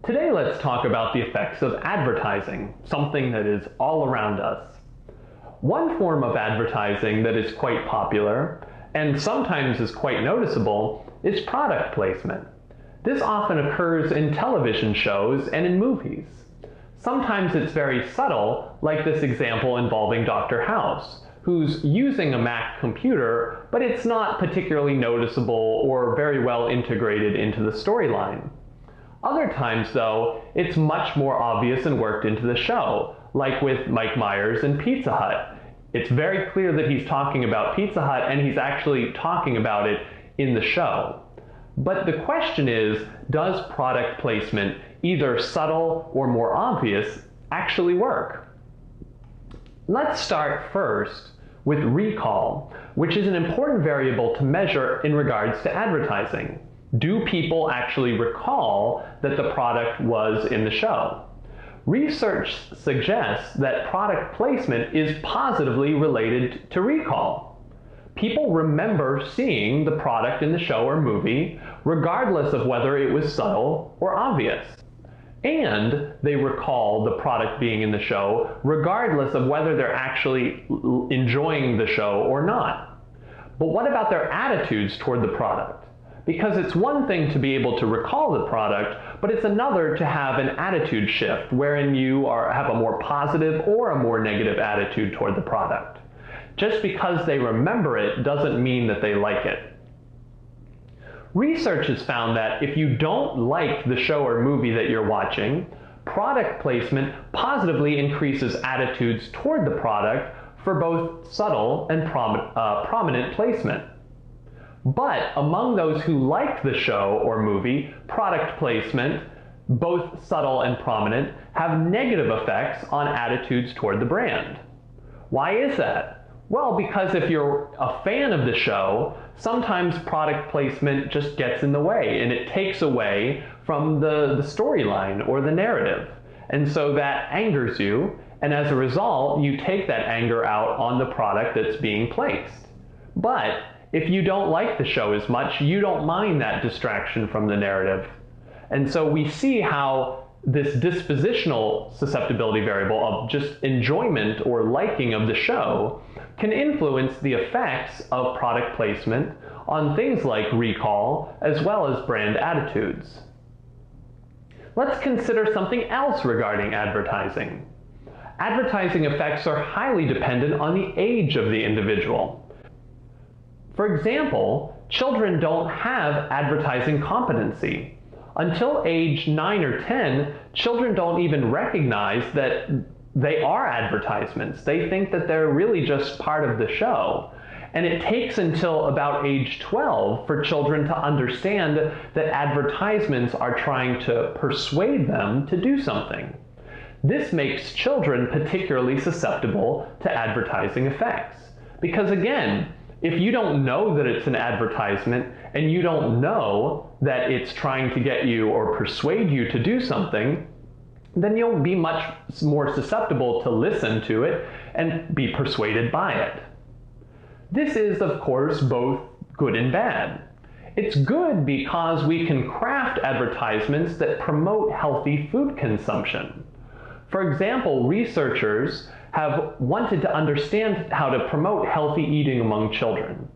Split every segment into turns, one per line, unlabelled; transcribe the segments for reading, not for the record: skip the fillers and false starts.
Today let's talk about the effects of advertising, something that is all around us. One form of advertising that is quite popular, and sometimes is quite noticeable, is product placement. This often occurs in television shows and in movies. Sometimes it's very subtle, like this example involving Dr. House, who's using a Mac computer, but it's not particularly noticeable or very well integrated into the storyline. Other times, though, it's much more obvious and worked into the show, like with Mike Myers and Pizza Hut. It's very clear that he's talking about Pizza Hut, and he's actually talking about it in the show. But the question is, does product placement, either subtle or more obvious, actually work? Let's start first with recall, which is an important variable to measure in regards to advertising. Do people actually recall that the product was in the show? Research suggests that product placement is positively related to recall. People remember seeing the product in the show or movie, regardless of whether it was subtle or obvious. And they recall the product being in the show, regardless of whether they're actually enjoying the show or not. But what about their attitudes toward the product? Because it's one thing to be able to recall the product, but it's another to have an attitude shift wherein you have a more positive or a more negative attitude toward the product. Just because they remember it doesn't mean that they like it. Research has found that if you don't like the show or movie that you're watching, product placement positively increases attitudes toward the product for both subtle and prominent placement. But among those who liked the show or movie, product placement, both subtle and prominent, have negative effects on attitudes toward the brand. Why is that? Well, because if you're a fan of the show, sometimes product placement just gets in the way and it takes away from the storyline or the narrative. And so that angers you, and as a result, you take that anger out on the product that's being placed. But if you don't like the show as much, you don't mind that distraction from the narrative. And so we see how this dispositional susceptibility variable of just enjoyment or liking of the show can influence the effects of product placement on things like recall as well as brand attitudes. Let's consider something else regarding advertising. Advertising effects are highly dependent on the age of the individual. For example, children don't have advertising competency. Until age 9 or 10, children don't even recognize that they are advertisements. They think that they're really just part of the show. And it takes until about age 12 for children to understand that advertisements are trying to persuade them to do something. This makes children particularly susceptible to advertising effects. Because again, if you don't know that it's an advertisement and you don't know that it's trying to get you or persuade you to do something, then you'll be much more susceptible to listen to it and be persuaded by it. This is, of course, both good and bad. It's good because we can craft advertisements that promote healthy food consumption. For example, researchers have wanted to understand how to promote healthy eating among children.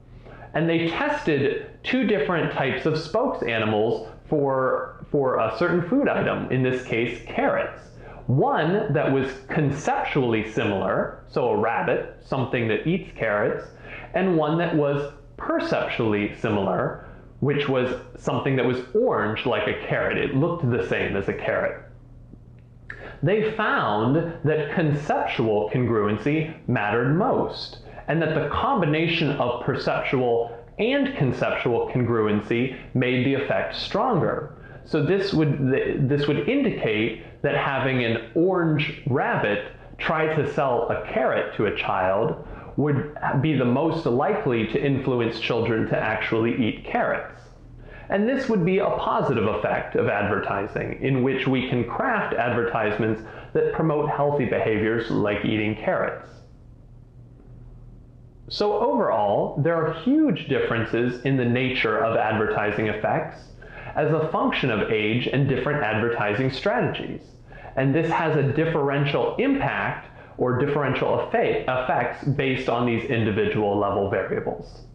And they tested two different types of spokes animals for a certain food item, in this case, carrots. One that was conceptually similar, so a rabbit, something that eats carrots, and one that was perceptually similar, which was something that was orange like a carrot. It looked the same as a carrot. They found that conceptual congruency mattered most, and that the combination of perceptual and conceptual congruency made the effect stronger. So this would indicate that having an orange rabbit try to sell a carrot to a child would be the most likely to influence children to actually eat carrots. And this would be a positive effect of advertising, in which we can craft advertisements that promote healthy behaviors like eating carrots. So overall, there are huge differences in the nature of advertising effects, as a function of age and different advertising strategies. And this has a differential impact or differential effects based on these individual level variables.